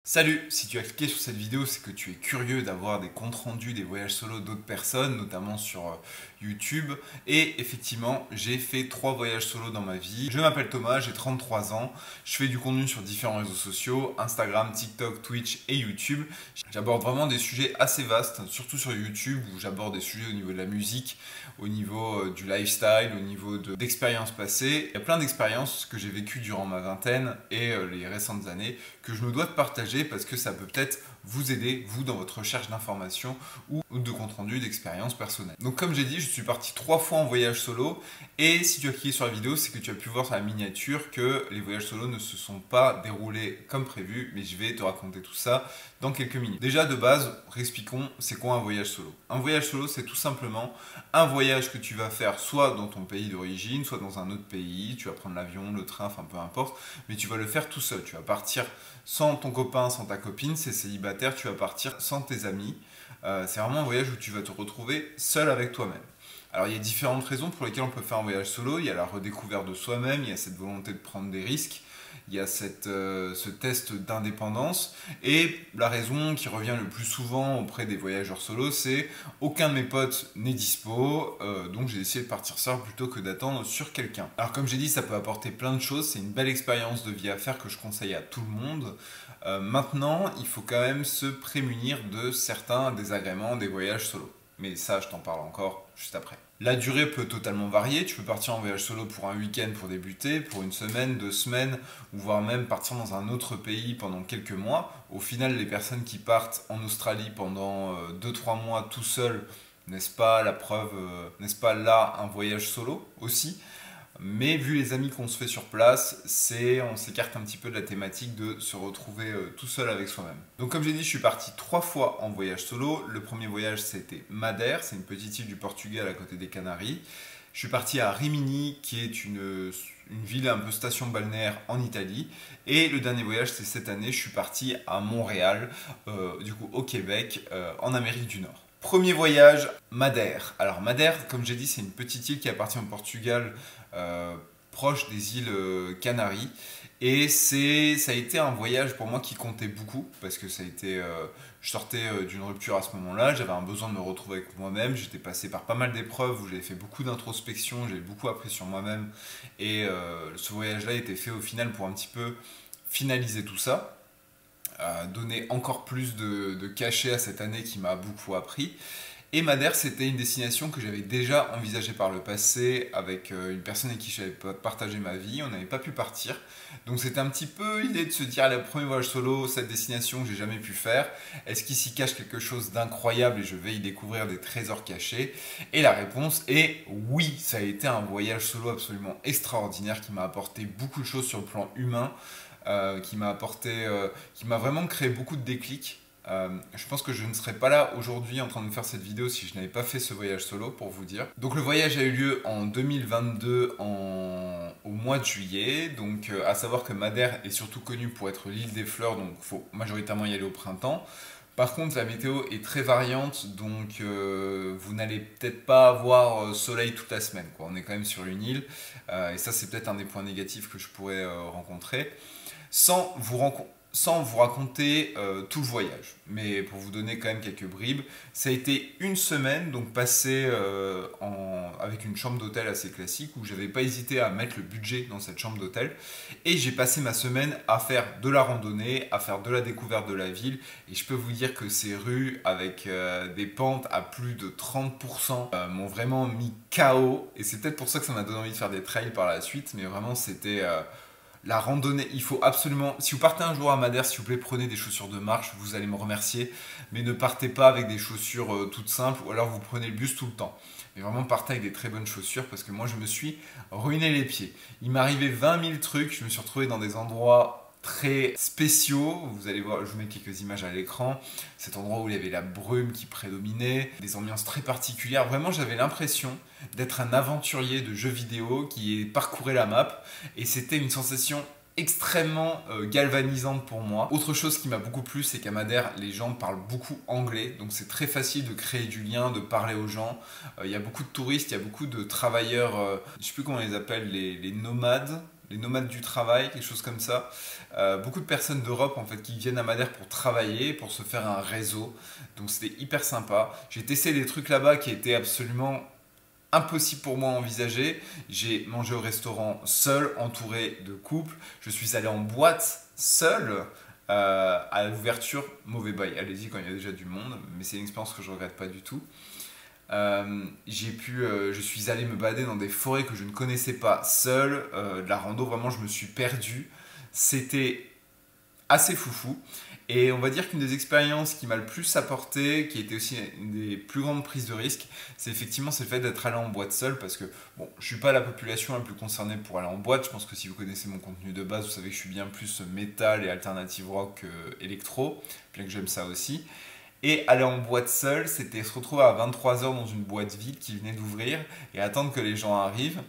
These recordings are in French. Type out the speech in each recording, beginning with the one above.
Salut! Si tu as cliqué sur cette vidéo, c'est que tu es curieux d'avoir des comptes rendus des voyages solo d'autres personnes, notamment sur YouTube. Et effectivement, j'ai fait 3 voyages solo dans ma vie. Je m'appelle Thomas, j'ai 33 ans. Je fais du contenu sur différents réseaux sociaux, Instagram, TikTok, Twitch et YouTube. J'aborde vraiment des sujets assez vastes, surtout sur YouTube, où j'aborde des sujets au niveau de la musique, au niveau du lifestyle, au niveau d'expériences passées. Il y a plein d'expériences que j'ai vécues durant ma vingtaine et les récentes années que je me dois de partager parce que ça peut peut-être vous aider, vous, dans votre recherche d'informations ou de compte rendu d'expériences personnelles. Donc comme j'ai dit, je suis parti 3 fois en voyage solo et si tu as cliqué sur la vidéo, c'est que tu as pu voir sur la miniature que les voyages solo ne se sont pas déroulés comme prévu, mais je vais te raconter tout ça dans quelques minutes. Déjà de base, réexpliquons, c'est quoi un voyage solo? Un voyage solo, c'est tout simplement un voyage que tu vas faire soit dans ton pays d'origine, soit dans un autre pays, tu vas prendre l'avion, le train, enfin peu importe, mais tu vas le faire tout seul, tu vas partir sans ton copain, sans ta copine, c'est célibataire, tu vas partir sans tes amis. C'est vraiment un voyage où tu vas te retrouver seul avec toi-même. Alors il y a différentes raisons pour lesquelles on peut faire un voyage solo. Il y a la redécouverte de soi-même, il y a cette volonté de prendre des risques, il y a ce test d'indépendance. Et la raison qui revient le plus souvent auprès des voyageurs solo, c'est aucun de mes potes n'est dispo, donc j'ai décidé de partir seul plutôt que d'attendre sur quelqu'un. Alors comme j'ai dit, ça peut apporter plein de choses, c'est une belle expérience de vie à faire que je conseille à tout le monde. Maintenant, il faut quand même se prémunir de certains désagréments des voyages solo. Mais ça, je t'en parle encore juste après. La durée peut totalement varier. Tu peux partir en voyage solo pour un week-end pour débuter, pour une semaine, 2 semaines, ou voire même partir dans un autre pays pendant quelques mois. Au final, les personnes qui partent en Australie pendant 2-3 mois tout seuls, n'est-ce pas la preuve, n'est-ce pas là un voyage solo aussi? Mais vu les amis qu'on se fait sur place, on s'écarte un petit peu de la thématique de se retrouver tout seul avec soi-même. Donc comme j'ai dit, je suis parti 3 fois en voyage solo. Le premier voyage, c'était Madère, c'est une petite île du Portugal à côté des Canaries. Je suis parti à Rimini, qui est une ville un peu station balnéaire en Italie. Et le dernier voyage, c'est cette année, je suis parti à Montréal, du coup au Québec, en Amérique du Nord. Premier voyage, Madère. Alors Madère, comme j'ai dit, c'est une petite île qui appartient au Portugal, proche des îles Canaries. Et ça a été un voyage pour moi qui comptait beaucoup, parce que je sortais d'une rupture à ce moment-là, j'avais un besoin de me retrouver avec moi-même, j'étais passé par pas mal d'épreuves où j'avais fait beaucoup d'introspection, j'avais beaucoup appris sur moi-même, et ce voyage-là était fait au final pour un petit peu finaliser tout ça, donner encore plus de cachet à cette année qui m'a beaucoup appris. Et Madère, c'était une destination que j'avais déjà envisagée par le passé avec une personne avec qui j'avais partagé ma vie. On n'avait pas pu partir. Donc c'était un petit peu l'idée de se dire, le premier voyage solo, cette destination que j'ai jamais pu faire, est-ce qu'il s'y cache quelque chose d'incroyable et je vais y découvrir des trésors cachés? Et la réponse est oui, ça a été un voyage solo absolument extraordinaire qui m'a apporté beaucoup de choses sur le plan humain, qui m'a vraiment créé beaucoup de déclics. Je pense que je ne serais pas là aujourd'hui en train de faire cette vidéo si je n'avais pas fait ce voyage solo, pour vous dire. Donc le voyage a eu lieu en 2022 au mois de juillet. Donc à savoir que Madère est surtout connue pour être l'île des fleurs, donc il faut majoritairement y aller au printemps. Par contre, la météo est très variante, donc vous n'allez peut-être pas avoir soleil toute la semaine, quoi. On est quand même sur une île, et ça c'est peut-être un des points négatifs que je pourrais rencontrer. Sans vous raconter tout le voyage, mais pour vous donner quand même quelques bribes, ça a été une semaine, donc passée avec une chambre d'hôtel assez classique, où j'avais pas hésité à mettre le budget dans cette chambre d'hôtel, et j'ai passé ma semaine à faire de la randonnée, à faire de la découverte de la ville, et je peux vous dire que ces rues avec des pentes à plus de 30% m'ont vraiment mis KO, et c'est peut-être pour ça que ça m'a donné envie de faire des trails par la suite, mais vraiment c'était... la randonnée, il faut absolument... Si vous partez un jour à Madère, s'il vous plaît, prenez des chaussures de marche, vous allez me remercier. Mais ne partez pas avec des chaussures toutes simples, ou alors vous prenez le bus tout le temps. Mais vraiment, partez avec des très bonnes chaussures, parce que moi, je me suis ruiné les pieds. Il m'arrivait 20 000 trucs, je me suis retrouvé dans des endroits très spéciaux. Vous allez voir, je vous mets quelques images à l'écran. Cet endroit où il y avait la brume qui prédominait, des ambiances très particulières. Vraiment, j'avais l'impression d'être un aventurier de jeux vidéo qui parcourait la map. Et c'était une sensation extrêmement galvanisante pour moi. Autre chose qui m'a beaucoup plu, c'est qu'à Madère, les gens parlent beaucoup anglais, donc c'est très facile de créer du lien, de parler aux gens. Il y a beaucoup de touristes, il y a beaucoup de travailleurs, je ne sais plus comment on les appelle, les nomades, les nomades du travail, quelque chose comme ça. Beaucoup de personnes d'Europe en fait qui viennent à Madère pour travailler, pour se faire un réseau. Donc c'était hyper sympa. J'ai testé des trucs là-bas qui étaient absolument impossible pour moi à envisager. J'ai mangé au restaurant seul, entouré de couples. Je suis allé en boîte seul. À l'ouverture, mauvais bail. Allez-y quand il y a déjà du monde, mais c'est une expérience que je regrette pas du tout. Je suis allé me balader dans des forêts que je ne connaissais pas seul. De la rando, vraiment, je me suis perdu. C'était assez foufou. Et on va dire qu'une des expériences qui m'a le plus apporté, qui était aussi une des plus grandes prises de risque, c'est effectivement le fait d'être allé en boîte seul, parce que bon, je suis pas la population la plus concernée pour aller en boîte. Je pense que si vous connaissez mon contenu de base, vous savez que je suis bien plus métal et alternative rock électro, bien que j'aime ça aussi. Et aller en boîte seul, c'était se retrouver à 23 h dans une boîte vide qui venait d'ouvrir et attendre que les gens arrivent.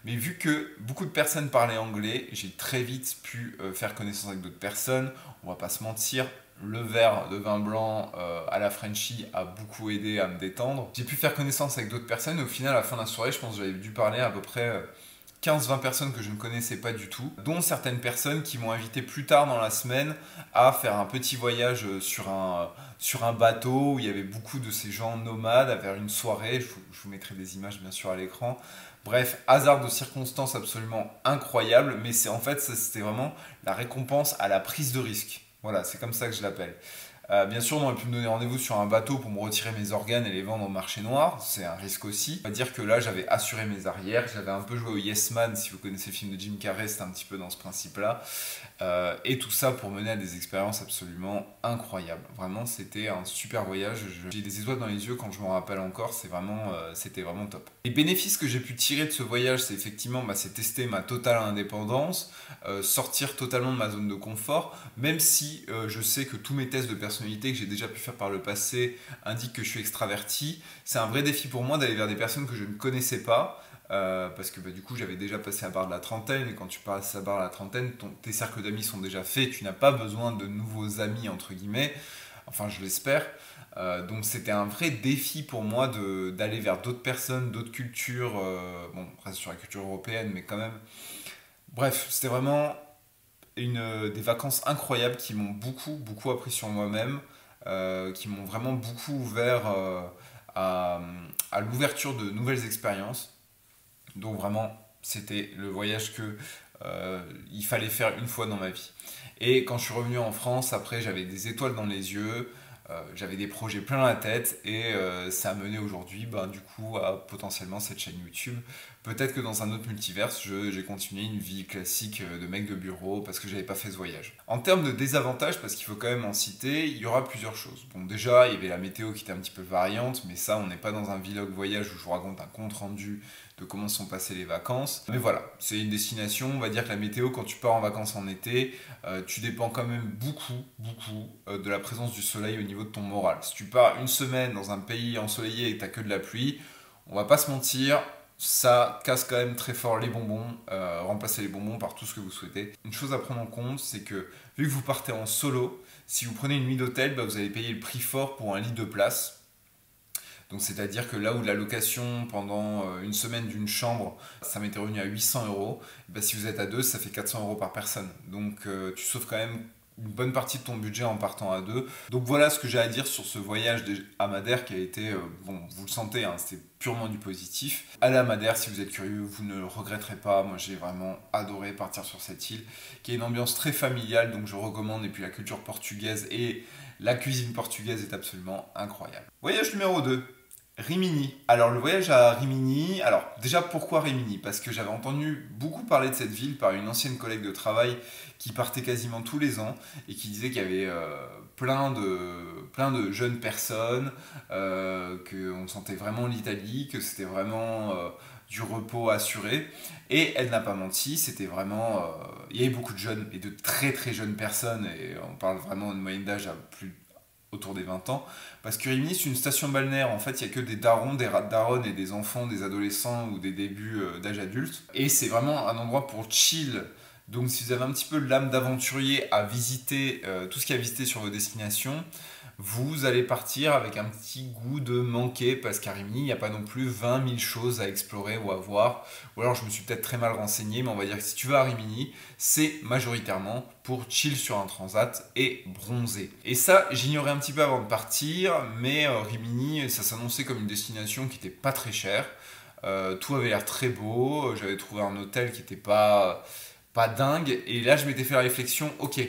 Mais vu que beaucoup de personnes parlaient anglais, j'ai très vite pu faire connaissance avec d'autres personnes. On va pas se mentir, le verre de vin blanc à la Frenchie a beaucoup aidé à me détendre. J'ai pu faire connaissance avec d'autres personnes et au final, à la fin de la soirée, je pense que j'avais dû parler à peu près 15-20 personnes que je ne connaissais pas du tout, dont certaines personnes qui m'ont invité plus tard dans la semaine à faire un petit voyage sur un bateau où il y avait beaucoup de ces gens nomades à faire une soirée. Je vous mettrai des images bien sûr à l'écran. Bref, hasard de circonstances absolument incroyable, mais c'est en fait, c'était vraiment la récompense à la prise de risque. Voilà, c'est comme ça que je l'appelle. Bien sûr, on aurait pu me donner rendez-vous sur un bateau pour me retirer mes organes et les vendre au marché noir. C'est un risque aussi. On va dire que là, j'avais assuré mes arrières. J'avais un peu joué au Yes Man. Si vous connaissez le film de Jim Carrey, c'était un petit peu dans ce principe-là. Et tout ça pour mener à des expériences absolument incroyables. Vraiment, c'était un super voyage. J'ai des étoiles dans les yeux quand je m'en rappelle encore. C'était vraiment top. Les bénéfices que j'ai pu tirer de ce voyage, c'est effectivement c'est tester ma totale indépendance, sortir totalement de ma zone de confort, même si je sais que tous mes tests de personnalité que j'ai déjà pu faire par le passé indiquent que je suis extraverti. C'est un vrai défi pour moi d'aller vers des personnes que je ne connaissais pas. Parce que du coup j'avais déjà passé la barre de la trentaine et quand tu passes la barre de la trentaine, tes cercles d'amis sont déjà faits, tu n'as pas besoin de nouveaux amis entre guillemets, enfin je l'espère. Donc c'était un vrai défi pour moi d'aller vers d'autres personnes, d'autres cultures, bon on reste sur la culture européenne mais quand même. Bref, c'était vraiment des vacances incroyables qui m'ont beaucoup appris sur moi-même, qui m'ont vraiment beaucoup ouvert à l'ouverture de nouvelles expériences. Donc vraiment, c'était le voyage il fallait faire une fois dans ma vie. Et quand je suis revenu en France, après j'avais des étoiles dans les yeux, j'avais des projets plein la tête et ça a mené aujourd'hui du coup à potentiellement cette chaîne YouTube. Peut-être que dans un autre multiverse, j'ai continué une vie classique de mec de bureau parce que j'avais pas fait ce voyage. En termes de désavantages, parce qu'il faut quand même en citer, il y aura plusieurs choses. Bon déjà, il y avait la météo qui était un petit peu variante, mais ça on n'est pas dans un vlog voyage où je vous raconte un compte rendu de comment sont passées les vacances. Mais voilà, c'est une destination, on va dire que la météo, quand tu pars en vacances en été, tu dépends quand même beaucoup de la présence du soleil au niveau de ton moral. Si tu pars une semaine dans un pays ensoleillé et que tu n'as que de la pluie, on va pas se mentir, ça casse quand même très fort les bonbons, remplacez les bonbons par tout ce que vous souhaitez. Une chose à prendre en compte, c'est que vu que vous partez en solo, si vous prenez une nuit d'hôtel, vous allez payer le prix fort pour un lit de place. Donc c'est-à-dire que là où la location pendant une semaine d'une chambre, ça m'était revenu à 800 euros, si vous êtes à deux, ça fait 400 euros par personne. Donc tu sauves quand même une bonne partie de ton budget en partant à deux. Donc voilà ce que j'ai à dire sur ce voyage à Madère qui a été, bon vous le sentez, hein, c'était purement du positif. Allez à Madère si vous êtes curieux, vous ne le regretterez pas. Moi j'ai vraiment adoré partir sur cette île qui a une ambiance très familiale, donc je recommande. Et puis la culture portugaise et la cuisine portugaise est absolument incroyable. Voyage numéro 2. Rimini. Alors le voyage à Rimini, alors déjà pourquoi Rimini? Parce que j'avais entendu beaucoup parler de cette ville par une ancienne collègue de travail qui partait quasiment tous les ans et qui disait qu'il y avait plein de jeunes personnes, qu'on sentait vraiment l'Italie, que c'était vraiment du repos assuré. Et elle n'a pas menti, c'était vraiment... il y avait beaucoup de jeunes et de très jeunes personnes, et on parle vraiment de moyenne d'âge à plus autour des 20 ans, parce que Rimini c'est une station balnéaire, en fait il n'y a que des darons, des daronnes et des enfants, des adolescents ou des débuts d'âge adulte, et c'est vraiment un endroit pour chill Donc si vous avez un petit peu l'âme d'aventurier à visiter tout ce qu'il y a à visiter sur vos destinations, vous allez partir avec un petit goût de manquer parce qu'à Rimini, il n'y a pas non plus 20 000 choses à explorer ou à voir. Ou alors je me suis peut-être très mal renseigné, mais on va dire que si tu vas à Rimini, c'est majoritairement pour chill sur un transat et bronzer. Et ça, j'ignorais un petit peu avant de partir, mais Rimini, ça s'annonçait comme une destination qui n'était pas très chère. Tout avait l'air très beau, j'avais trouvé un hôtel qui n'était pas dingue, et là je m'étais fait la réflexion, ok,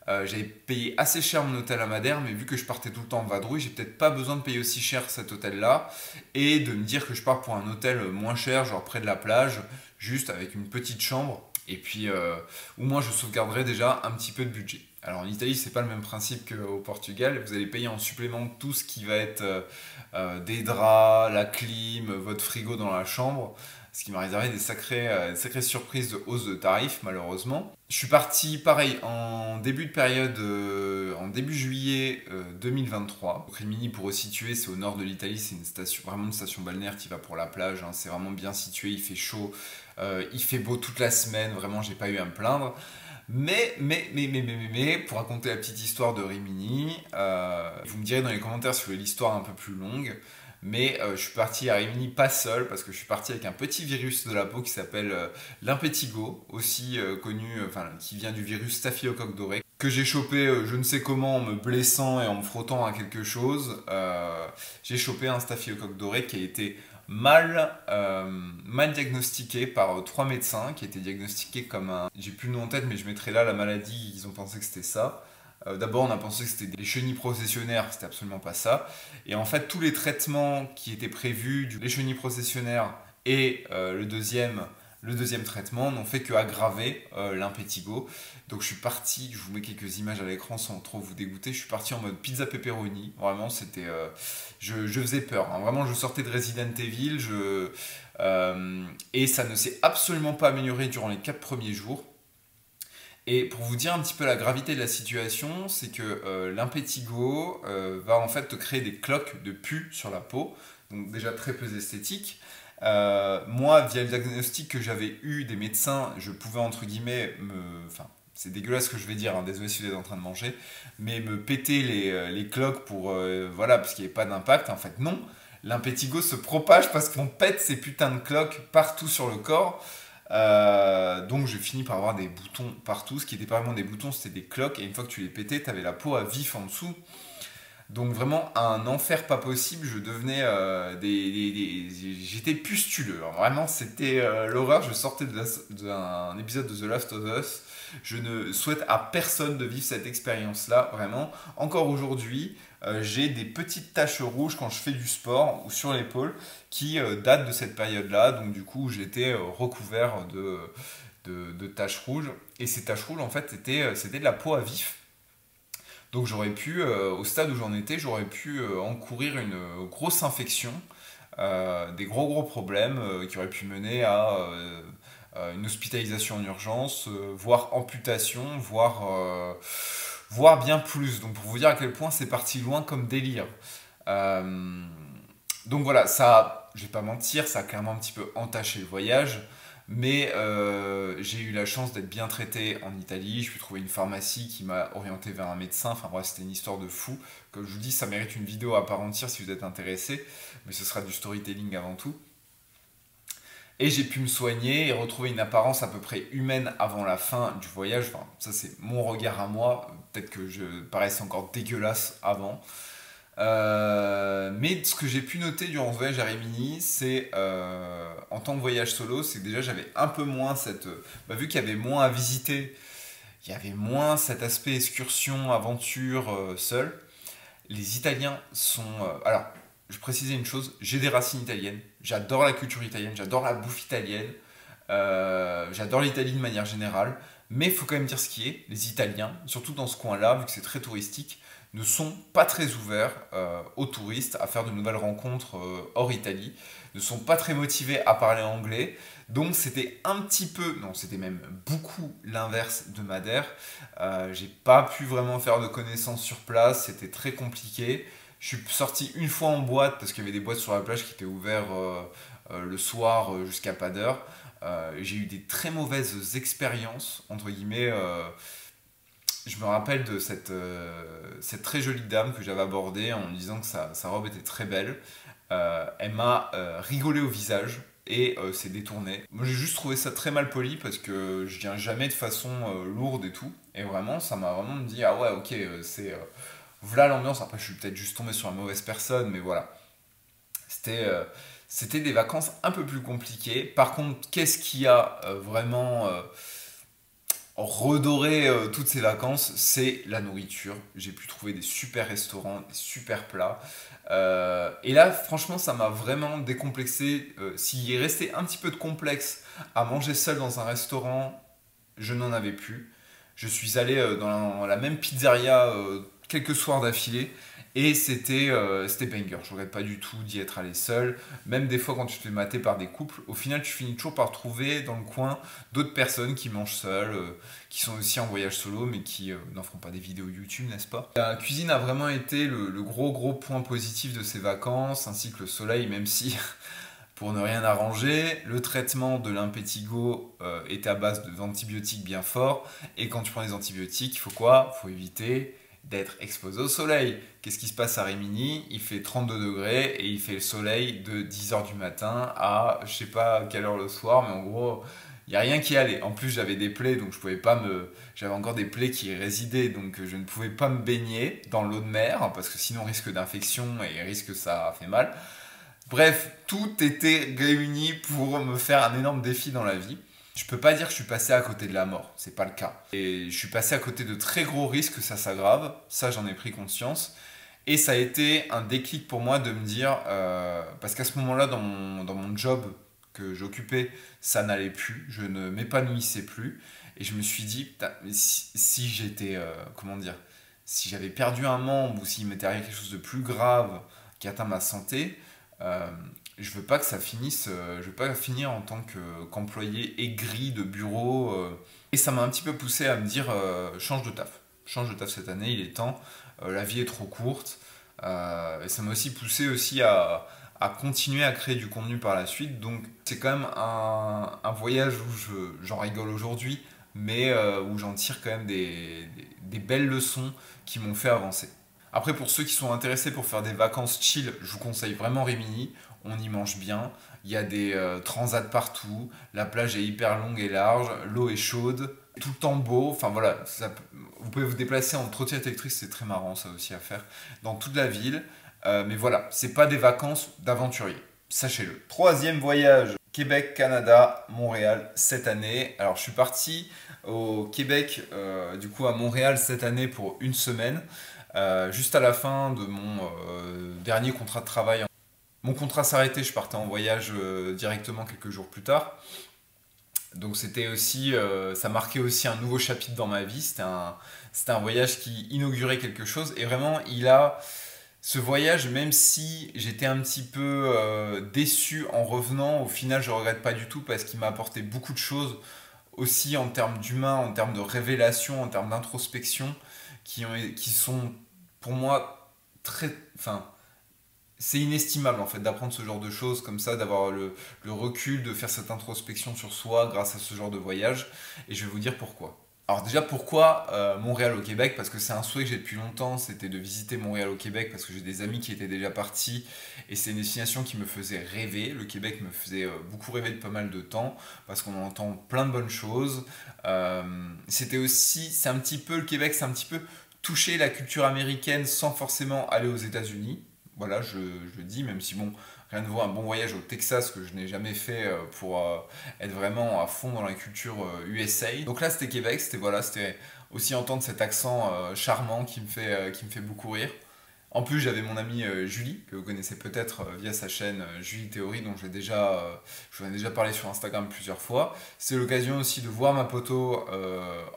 j'avais payé assez cher mon hôtel à Madère, mais vu que je partais tout le temps en vadrouille, j'ai peut-être pas besoin de payer aussi cher cet hôtel-là et de me dire que je pars pour un hôtel moins cher, genre près de la plage, juste avec une petite chambre. Et puis, au moins, je sauvegarderai déjà un petit peu de budget. Alors en Italie, c'est pas le même principe qu'au Portugal. Vous allez payer en supplément tout ce qui va être des draps, la clim, votre frigo dans la chambre. Ce qui m'a réservé des sacrées surprises de hausse de tarifs, malheureusement. Je suis parti, pareil, en début de période, en début juillet 2023. Donc, Rimini, pour resituer, c'est au nord de l'Italie, c'est une station, vraiment une station balnéaire qui va pour la plage. Hein. C'est vraiment bien situé, il fait chaud, il fait beau toute la semaine, vraiment, j'ai pas eu à me plaindre. Mais, pour raconter la petite histoire de Rimini, vous me direz dans les commentaires si vous voulez l'histoire un peu plus longue. Mais je suis parti à Rimini pas seul parce que je suis parti avec un petit virus de la peau qui s'appelle l'impétigo, aussi connu, qui vient du virus staphylocoque doré, que j'ai chopé je ne sais comment en me blessant et en me frottant à quelque chose. J'ai chopé un staphylocoque doré qui a été mal diagnostiqué par 3 médecins, qui a été diagnostiqué comme un... J'ai plus le nom en tête mais je mettrai là la maladie, ils ont pensé que c'était ça. D'abord, on a pensé que c'était des chenilles processionnaires, c'était absolument pas ça. Et en fait, tous les traitements qui étaient prévus, les chenilles processionnaires et le deuxième traitement, n'ont fait qu'aggraver l'impétigo. Donc je suis parti, je vous mets quelques images à l'écran sans trop vous dégoûter, je suis parti en mode pizza pepperoni. Vraiment, c'était... je faisais peur. Hein. Vraiment, je sortais de Resident Evil, et ça ne s'est absolument pas amélioré durant les 4 premiers jours. Et pour vous dire un petit peu la gravité de la situation, c'est que l'impétigo va en fait te créer des cloques de pus sur la peau, donc déjà très peu esthétique. Moi, via le diagnostic que j'avais eu des médecins, je pouvais entre guillemets Enfin, c'est dégueulasse ce que je vais dire, hein, désolé si vous êtes en train de manger, mais me péter les cloques pour... voilà, parce qu'il n'y avait pas d'impact. En fait, non. L'impétigo se propage parce qu'on pète ces putains de cloques partout sur le corps. Donc j'ai fini par avoir des boutons partout. Ce qui n'était pas vraiment des boutons, c'était des cloques. Et une fois que tu les pétais, tu avais la peau à vif en dessous. Donc vraiment un enfer pas possible. Je devenais j'étais pustuleux. Alors, vraiment, c'était l'horreur. Je sortais d'un épisode de The Last of Us. Je ne souhaite à personne de vivre cette expérience-là. Vraiment. Encore aujourd'hui, j'ai des petites taches rouges quand je fais du sport ou sur l'épaule qui datent de cette période-là. Donc du coup, j'étais recouvert de taches rouges. Et ces taches rouges, en fait, c'était de la peau à vif. Donc j'aurais pu, au stade où j'en étais, j'aurais pu encourir une grosse infection, des gros problèmes qui auraient pu mener à une hospitalisation en urgence, voire amputation, voire bien plus. Donc pour vous dire à quel point c'est parti loin comme délire. Donc voilà, ça, je vais pas mentir, ça a clairement un petit peu entaché le voyage. Mais j'ai eu la chance d'être bien traité en Italie. Je suis trouvé une pharmacie qui m'a orienté vers un médecin. Enfin bref, c'était une histoire de fou. Comme je vous dis, ça mérite une vidéo à part entière si vous êtes intéressé. Mais ce sera du storytelling avant tout. Et j'ai pu me soigner et retrouver une apparence à peu près humaine avant la fin du voyage. Enfin, ça c'est mon regard à moi. Peut-être que je paraissais encore dégueulasse avant. Mais ce que j'ai pu noter durant ce voyage à Rimini, c'est en tant que voyage solo, c'est que déjà j'avais un peu moins vu qu'il y avait moins à visiter, il y avait moins cet aspect excursion, aventure seul. Les Italiens sont... alors, je précisais une chose, j'ai des racines italiennes, j'adore la culture italienne, j'adore la bouffe italienne, j'adore l'Italie de manière générale, mais il faut quand même dire ce qui est, les Italiens, surtout dans ce coin-là, vu que c'est très touristique, ne sont pas très ouverts aux touristes à faire de nouvelles rencontres hors Italie, ne sont pas très motivés à parler anglais, donc c'était un petit peu, non c'était même beaucoup l'inverse de Madère. J'ai pas pu vraiment faire de connaissances sur place, c'était très compliqué. Je suis sorti une fois en boîte parce qu'il y avait des boîtes sur la plage qui étaient ouvertes le soir jusqu'à pas d'heure. J'ai eu des très mauvaises expériences, entre guillemets. Je me rappelle de cette très jolie dame que j'avais abordée en me disant que sa robe était très belle. Elle m'a rigolé au visage et s'est détournée. Moi j'ai juste trouvé ça très mal poli parce que je viens jamais de façon lourde et tout. Et vraiment, ça m'a vraiment dit ah ouais, ok, voilà l'ambiance. Après, je suis peut-être juste tombé sur la mauvaise personne, mais voilà. C'était c'était des vacances un peu plus compliquées. Par contre, qu'est-ce qui a vraiment redoré toutes ces vacances? C'est la nourriture. J'ai pu trouver des super restaurants, des super plats. Et là, franchement, ça m'a vraiment décomplexé. S'il est resté un petit peu de complexe à manger seul dans un restaurant, je n'en avais plus. Je suis allé dans la même pizzeria quelques soirs d'affilée et c'était banger. Je regrette pas du tout d'y être allé seul. Même des fois quand tu te fais mater par des couples, au final tu finis toujours par trouver dans le coin d'autres personnes qui mangent seules, qui sont aussi en voyage solo mais qui n'en feront pas des vidéos YouTube, n'est-ce pas? La cuisine a vraiment été le gros point positif de ces vacances, ainsi que le soleil, même si pour ne rien arranger, le traitement de l'impétigo est à base d'antibiotiques bien forts. Et quand tu prends des antibiotiques, il faut quoi? Il faut éviter d'être exposé au soleil. Qu'est-ce qui se passe à Rimini? Il fait 32 degrés et il fait le soleil de 10h du matin à je sais pas à quelle heure le soir, mais en gros, il n'y a rien qui allait. En plus, j'avais des plaies, donc je pouvais pas me. J'avais encore des plaies qui résidaient, donc je ne pouvais pas me baigner dans l'eau de mer, parce que sinon risque d'infection et risque que ça fait mal. Bref, tout était réuni pour me faire un énorme défi dans la vie. Je peux pas dire que je suis passé à côté de la mort, c'est pas le cas. Et je suis passé à côté de très gros risques que ça s'aggrave, ça j'en ai pris conscience. Et ça a été un déclic pour moi de me dire, parce qu'à ce moment-là dans mon job que j'occupais, ça n'allait plus, je ne m'épanouissais plus. Et je me suis dit, putain, mais si j'étais, comment dire, si j'avais perdu un membre ou s'il m'était arrivé quelque chose de plus grave qui atteint ma santé, euh, je veux pas que ça finisse, je veux pas finir en tant qu'employé aigri de bureau. Et ça m'a un petit peu poussé à me dire change de taf. Change de taf cette année, il est temps. La vie est trop courte. Et ça m'a aussi poussé aussi à continuer à créer du contenu par la suite. Donc c'est quand même un voyage où j'en rigole aujourd'hui, mais où j'en tire quand même des belles leçons qui m'ont fait avancer. Après, pour ceux qui sont intéressés pour faire des vacances chill, je vous conseille vraiment Rimini. On y mange bien. Il y a des transats partout. La plage est hyper longue et large. L'eau est chaude. Tout le temps beau. Enfin voilà, vous pouvez vous déplacer en trottinette électrique. C'est très marrant ça aussi à faire. Dans toute la ville. Mais voilà, c'est pas des vacances d'aventurier. Sachez-le. Troisième voyage. Québec, Canada, Montréal cette année. Alors je suis parti au Québec, du coup à Montréal cette année pour une semaine. Juste à la fin de mon dernier contrat de travail. Mon contrat s'arrêtait, je partais en voyage directement quelques jours plus tard. Donc c'était aussi, ça marquait aussi un nouveau chapitre dans ma vie. C'était un voyage qui inaugurait quelque chose. Et vraiment, ce voyage, même si j'étais un petit peu déçu en revenant, au final, je ne regrette pas du tout parce qu'il m'a apporté beaucoup de choses aussi en termes d'humain, en termes de révélation, en termes d'introspection, qui sont pour moi très. Enfin, c'est inestimable en fait d'apprendre ce genre de choses comme ça, d'avoir le recul, de faire cette introspection sur soi grâce à ce genre de voyage. Et je vais vous dire pourquoi. Alors déjà pourquoi Montréal au Québec? Parce que c'est un souhait que j'ai depuis longtemps, c'était de visiter Montréal au Québec parce que j'ai des amis qui étaient déjà partis et c'est une destination qui me faisait rêver. Le Québec me faisait beaucoup rêver de pas mal de temps parce qu'on en entend plein de bonnes choses. C'était aussi, c'est un petit peu, le Québec c'est un petit peu toucher la culture américaine sans forcément aller aux États-Unis. Voilà, je le dis, même si bon, rien de voir un bon voyage au Texas que je n'ai jamais fait pour être vraiment à fond dans la culture USA. Donc là, c'était Québec, c'était aussi entendre cet accent charmant qui me fait beaucoup rire. En plus, j'avais mon amie Julie, que vous connaissez peut-être via sa chaîne Julie Théorie, dont je vous en ai déjà parlé sur Instagram plusieurs fois. C'est l'occasion aussi de voir ma poteau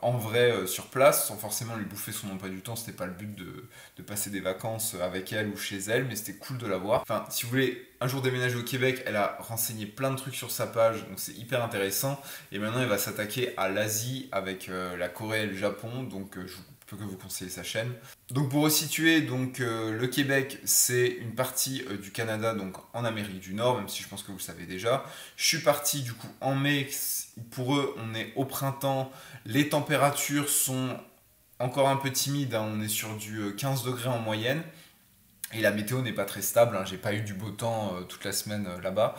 en vrai sur place, sans forcément lui bouffer son emploi du temps. C'était pas le but de passer des vacances avec elle ou chez elle, mais c'était cool de la voir. Enfin, si vous voulez un jour déménager au Québec, elle a renseigné plein de trucs sur sa page, donc c'est hyper intéressant. Et maintenant, elle va s'attaquer à l'Asie avec la Corée et le Japon, donc je peux que vous conseiller sa chaîne. Donc pour resituer, donc, le Québec, c'est une partie du Canada, donc en Amérique du Nord, même si je pense que vous le savez déjà. Je suis parti du coup en mai, pour eux on est au printemps, les températures sont encore un peu timides, hein, on est sur du 15 degrés en moyenne. Et la météo n'est pas très stable, hein, j'ai pas eu du beau temps toute la semaine là-bas.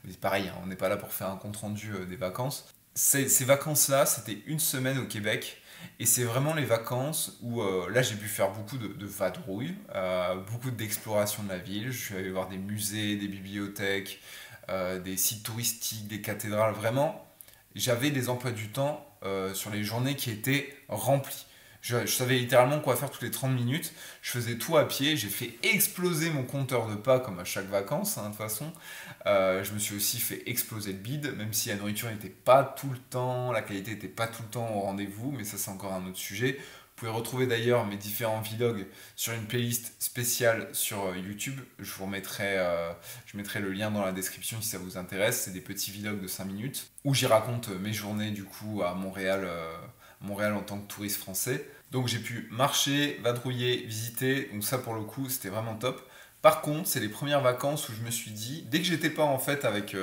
Mais pareil, hein, on n'est pas là pour faire un compte-rendu des vacances. Ces vacances-là, c'était une semaine au Québec. Et c'est vraiment les vacances où là j'ai pu faire beaucoup de vadrouilles, beaucoup d'exploration de la ville. Je suis allé voir des musées, des bibliothèques, des sites touristiques, des cathédrales. Vraiment, j'avais des emplois du temps sur les journées qui étaient remplis. Je savais littéralement quoi faire toutes les 30 minutes. Je faisais tout à pied. J'ai fait exploser mon compteur de pas comme à chaque vacances, hein, de toute façon. Je me suis aussi fait exploser le bide, même si la nourriture n'était pas tout le temps, la qualité n'était pas tout le temps au rendez-vous, mais ça c'est encore un autre sujet. Vous pouvez retrouver d'ailleurs mes différents vlogs sur une playlist spéciale sur YouTube. Je mettrai le lien dans la description si ça vous intéresse. C'est des petits vlogs de 5 minutes où j'y raconte mes journées du coup à Montréal. Montréal en tant que touriste français. Donc j'ai pu marcher, vadrouiller, visiter, donc ça pour le coup c'était vraiment top. Par contre, c'est les premières vacances où je me suis dit, dès que j'étais pas en fait avec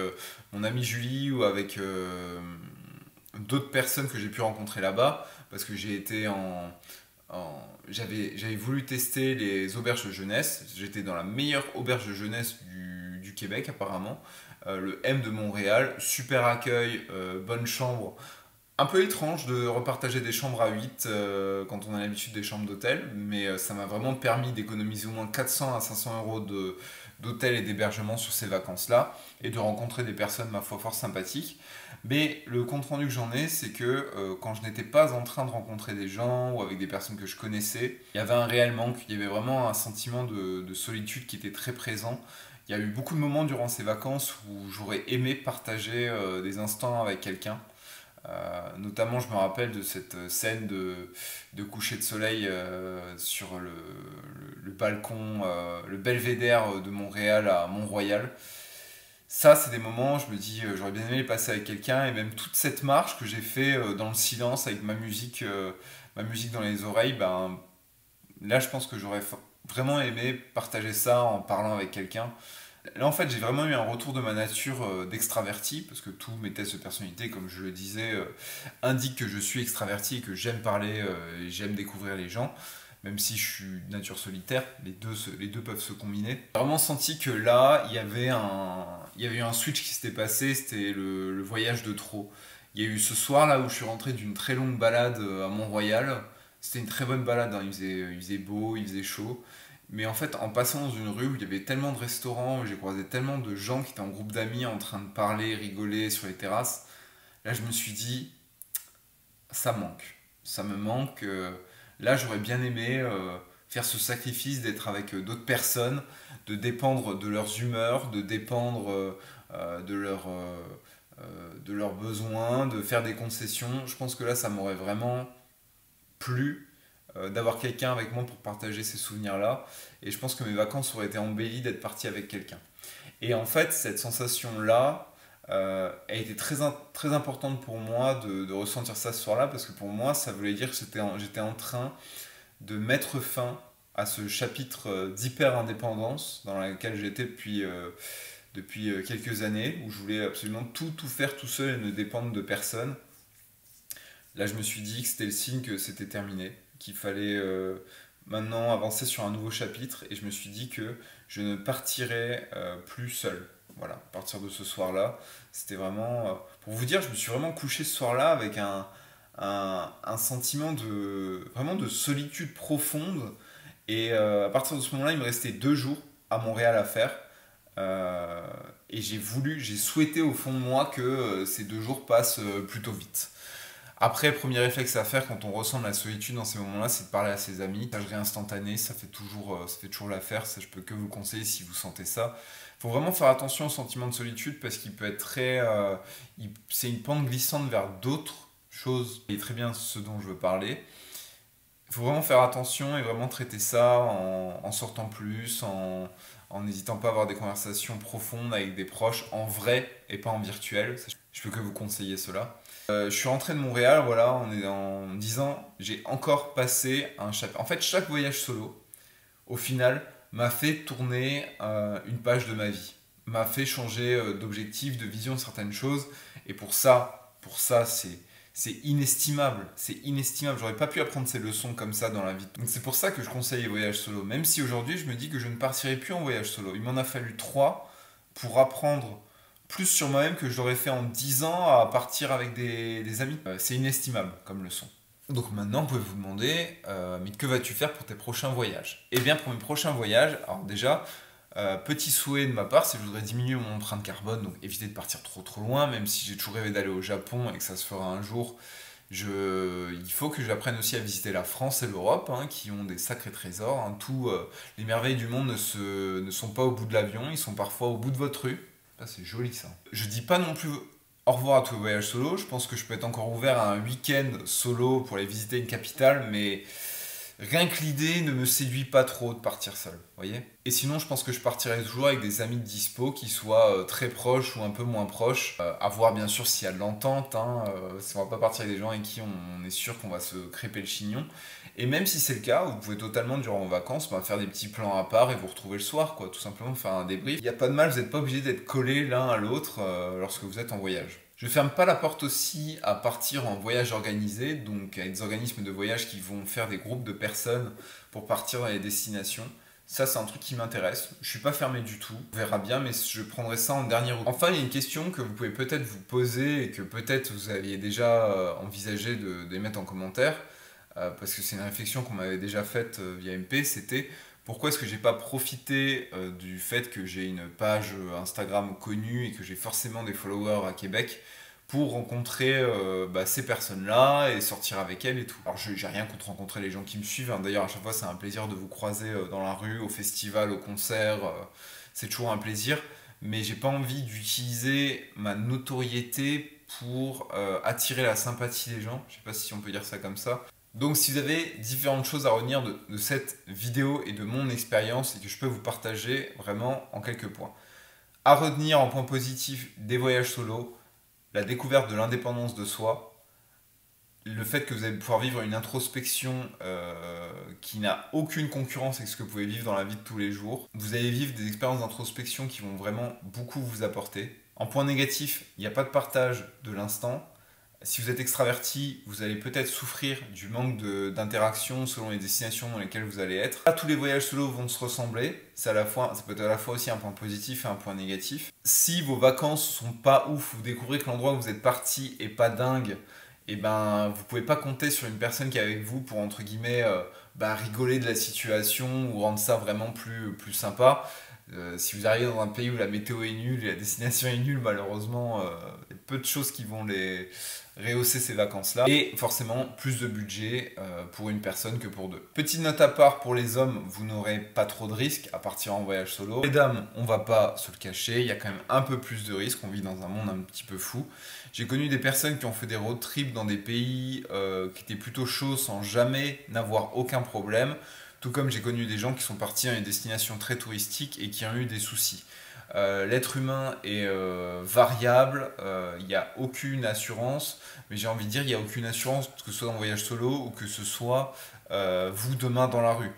mon amie Julie ou avec d'autres personnes que j'ai pu rencontrer là-bas, parce que j'ai été j'avais voulu tester les auberges de jeunesse, j'étais dans la meilleure auberge de jeunesse du Québec apparemment, le M de Montréal, super accueil, bonne chambre. Un peu étrange de repartager des chambres à 8 quand on a l'habitude des chambres d'hôtel, mais ça m'a vraiment permis d'économiser au moins 400 à 500 euros d'hôtel et d'hébergement sur ces vacances-là et de rencontrer des personnes, ma foi, fort sympathiques. Mais le compte rendu que j'en ai, c'est que quand je n'étais pas en train de rencontrer des gens ou avec des personnes que je connaissais, il y avait un réel manque, il y avait vraiment un sentiment de solitude qui était très présent. Il y a eu beaucoup de moments durant ces vacances où j'aurais aimé partager des instants avec quelqu'un. Notamment, je me rappelle de cette scène de coucher de soleil sur le balcon, le belvédère de Montréal à Mont-Royal. Ça, c'est des moments, je me dis, j'aurais bien aimé les passer avec quelqu'un, et même toute cette marche que j'ai fait dans le silence avec ma musique dans les oreilles, ben, là, je pense que j'aurais vraiment aimé partager ça en parlant avec quelqu'un. Là, en fait, j'ai vraiment eu un retour de ma nature d'extraverti, parce que tous mes tests de personnalité, comme je le disais, indiquent que je suis extraverti et que j'aime parler et j'aime découvrir les gens, même si je suis de nature solitaire, les deux peuvent se combiner. J'ai vraiment senti que là, il y avait eu un switch qui s'était passé, c'était le voyage de trop. Il y a eu ce soir là où je suis rentré d'une très longue balade à Mont-Royal. C'était une très bonne balade, hein. Il faisait beau, il faisait chaud. Mais en fait, en passant dans une rue où il y avait tellement de restaurants, où j'ai croisé tellement de gens qui étaient en groupe d'amis en train de parler, rigoler sur les terrasses, là je me suis dit, ça me manque. Ça me manque. Là j'aurais bien aimé faire ce sacrifice d'être avec d'autres personnes, de dépendre de leurs humeurs, de dépendre de leurs besoins, de faire des concessions. Je pense que là ça m'aurait vraiment plu d'avoir quelqu'un avec moi pour partager ces souvenirs-là. Et je pense que mes vacances auraient été embellies d'être parti avec quelqu'un. Et en fait, cette sensation-là a été très importante pour moi de ressentir ça ce soir-là, parce que pour moi, ça voulait dire que j'étais en train de mettre fin à ce chapitre d'hyper-indépendance dans lequel j'étais depuis quelques années, où je voulais absolument tout faire tout seul et ne dépendre de personne. Là, je me suis dit que c'était le signe que c'était terminé, qu'il fallait maintenant avancer sur un nouveau chapitre, et je me suis dit que je ne partirais plus seul. Voilà, à partir de ce soir-là, c'était vraiment... pour vous dire, je me suis vraiment couché ce soir-là avec un sentiment vraiment de solitude profonde, et à partir de ce moment-là, il me restait 2 jours à Montréal à faire. Et j'ai souhaité au fond de moi que ces 2 jours passent plutôt vite. Après, premier réflexe à faire quand on ressent de la solitude dans ces moments-là, c'est de parler à ses amis. Messagerie instantanée, ça fait toujours l'affaire. Ça, je peux que vous conseiller si vous sentez ça. Il faut vraiment faire attention au sentiment de solitude, parce qu'il peut être c'est une pente glissante vers d'autres choses. Et très bien ce dont je veux parler. Il faut vraiment faire attention et vraiment traiter ça en sortant plus, en n'hésitant pas à avoir des conversations profondes avec des proches en vrai et pas en virtuel. Je je peux que vous conseiller cela. Je suis rentré de Montréal, voilà, on est en 10 ans, j'ai encore passé un chapitre. En fait, chaque voyage solo, au final, m'a fait tourner une page de ma vie, m'a fait changer d'objectif, de vision de certaines choses, et pour ça c'est inestimable, c'est inestimable. J'aurais pas pu apprendre ces leçons comme ça dans la vie. Donc c'est pour ça que je conseille les voyages solo, même si aujourd'hui je me dis que je ne partirai plus en voyage solo. Il m'en a fallu 3 pour apprendre plus sur moi-même que je l'aurais fait en 10 ans à partir avec des amis. C'est inestimable comme leçon. Donc maintenant, vous pouvez vous demander, mais que vas-tu faire pour tes prochains voyages? Eh bien, pour mes prochains voyages, alors déjà, petit souhait de ma part, c'est que je voudrais diminuer mon empreinte carbone, donc éviter de partir trop loin, même si j'ai toujours rêvé d'aller au Japon et que ça se fera un jour. Il faut que j'apprenne aussi à visiter la France et l'Europe, hein, qui ont des sacrés trésors. Hein. Les merveilles du monde ne sont pas au bout de l'avion, ils sont parfois au bout de votre rue. Ah, c'est joli ça. Je dis pas non plus au revoir à tous les voyages solo. Je pense que je peux être encore ouvert à un week-end solo pour aller visiter une capitale, mais rien que l'idée ne me séduit pas trop de partir seul, voyez. Et sinon, je pense que je partirai toujours avec des amis de dispo qui soient très proches ou un peu moins proches. À voir bien sûr s'il y a de l'entente, hein, on va pas partir avec des gens avec qui on est sûr qu'on va se crêper le chignon. Et même si c'est le cas, vous pouvez totalement, durant vos vacances, faire des petits plans à part et vous retrouver le soir, quoi. Tout simplement faire un débrief. Il n'y a pas de mal, vous n'êtes pas obligé d'être collés l'un à l'autre lorsque vous êtes en voyage. Je ne ferme pas la porte aussi à partir en voyage organisé, donc avec des organismes de voyage qui vont faire des groupes de personnes pour partir dans les destinations. Ça, c'est un truc qui m'intéresse. Je suis pas fermé du tout. On verra bien, mais je prendrai ça en dernier recours. Enfin, il y a une question que vous pouvez peut-être vous poser et que peut-être vous aviez déjà envisagé de mettre en commentaire, parce que c'est une réflexion qu'on m'avait déjà faite via MP, c'était pourquoi est-ce que j'ai pas profité du fait que j'ai une page Instagram connue et que j'ai forcément des followers à Québec pour rencontrer ces personnes-là et sortir avec elles et tout. Alors j'ai rien contre rencontrer les gens qui me suivent, hein. D'ailleurs à chaque fois c'est un plaisir de vous croiser dans la rue, au festival, au concert, c'est toujours un plaisir, mais j'ai pas envie d'utiliser ma notoriété pour attirer la sympathie des gens, je sais pas si on peut dire ça comme ça. Donc si vous avez différentes choses à retenir de cette vidéo et de mon expérience et que je peux vous partager vraiment en quelques points. À retenir en point positif des voyages solo, la découverte de l'indépendance de soi, le fait que vous allez pouvoir vivre une introspection qui n'a aucune concurrence avec ce que vous pouvez vivre dans la vie de tous les jours. Vous allez vivre des expériences d'introspection qui vont vraiment beaucoup vous apporter. En point négatif, il n'y a pas de partage de l'instant. Si vous êtes extraverti, vous allez peut-être souffrir du manque d'interaction selon les destinations dans lesquelles vous allez être. Pas tous les voyages solo vont se ressembler, ça peut être à la fois aussi un point positif et un point négatif. Si vos vacances sont pas ouf, vous découvrez que l'endroit où vous êtes parti est pas dingue, et ben vous pouvez pas compter sur une personne qui est avec vous pour entre guillemets rigoler de la situation ou rendre ça vraiment plus sympa. Si vous arrivez dans un pays où la météo est nulle et la destination est nulle, malheureusement, il y a peu de choses qui vont les rehausser ces vacances-là. Et forcément, plus de budget pour une personne que pour deux. Petite note à part, pour les hommes, vous n'aurez pas trop de risques à partir en voyage solo. Les dames, on va pas se le cacher, il y a quand même un peu plus de risques, on vit dans un monde un petit peu fou. J'ai connu des personnes qui ont fait des road trips dans des pays qui étaient plutôt chauds sans jamais n'avoir aucun problème. Tout comme j'ai connu des gens qui sont partis à une destination très touristique et qui ont eu des soucis. L'être humain est variable, il n'y a aucune assurance, mais j'ai envie de dire il n'y a aucune assurance que ce soit dans le voyage solo ou que ce soit vous demain dans la rue.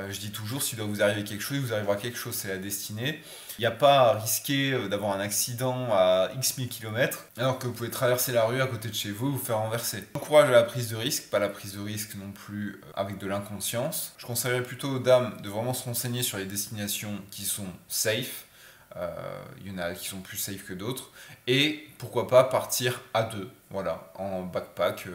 Je dis toujours, s'il doit vous arriver quelque chose, il vous arrivera quelque chose, c'est la destinée. Il n'y a pas à risquer d'avoir un accident à X 1000 km, alors que vous pouvez traverser la rue à côté de chez vous et vous faire renverser. J'encourage à la prise de risque, pas la prise de risque non plus avec de l'inconscience. Je conseillerais plutôt aux dames de vraiment se renseigner sur les destinations qui sont safe. Il y en a qui sont plus safe que d'autres. Et pourquoi pas partir à deux, voilà, en backpack.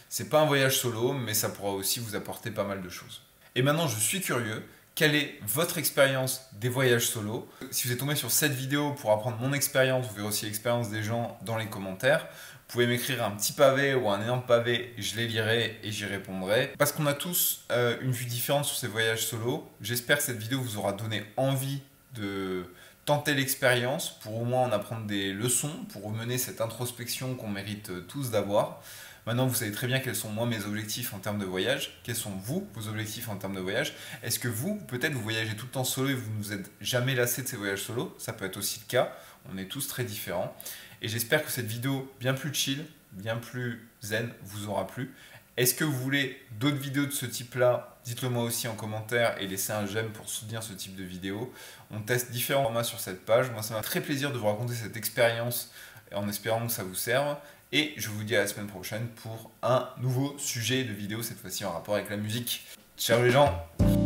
C'est pas un voyage solo, mais ça pourra aussi vous apporter pas mal de choses. Et maintenant, je suis curieux, quelle est votre expérience des voyages solo? Si vous êtes tombé sur cette vidéo pour apprendre mon expérience, vous verrez aussi l'expérience des gens dans les commentaires. Vous pouvez m'écrire un petit pavé ou un énorme pavé, je les lirai et j'y répondrai. Parce qu'on a tous une vue différente sur ces voyages solo. J'espère que cette vidéo vous aura donné envie de tenter l'expérience pour au moins en apprendre des leçons, pour mener cette introspection qu'on mérite tous d'avoir. Maintenant, vous savez très bien quels sont moi mes objectifs en termes de voyage. Quels sont vous, vos objectifs en termes de voyage? Est-ce que vous, peut-être vous voyagez tout le temps solo et vous ne vous êtes jamais lassé de ces voyages solo? Ça peut être aussi le cas. On est tous très différents. Et j'espère que cette vidéo bien plus chill, bien plus zen vous aura plu. Est-ce que vous voulez d'autres vidéos de ce type-là? Dites-le moi aussi en commentaire et laissez un j'aime pour soutenir ce type de vidéo. On teste différents formats sur cette page. Moi, ça m'a très plaisir de vous raconter cette expérience en espérant que ça vous serve. Et je vous dis à la semaine prochaine pour un nouveau sujet de vidéo, cette fois-ci en rapport avec la musique. Ciao les gens!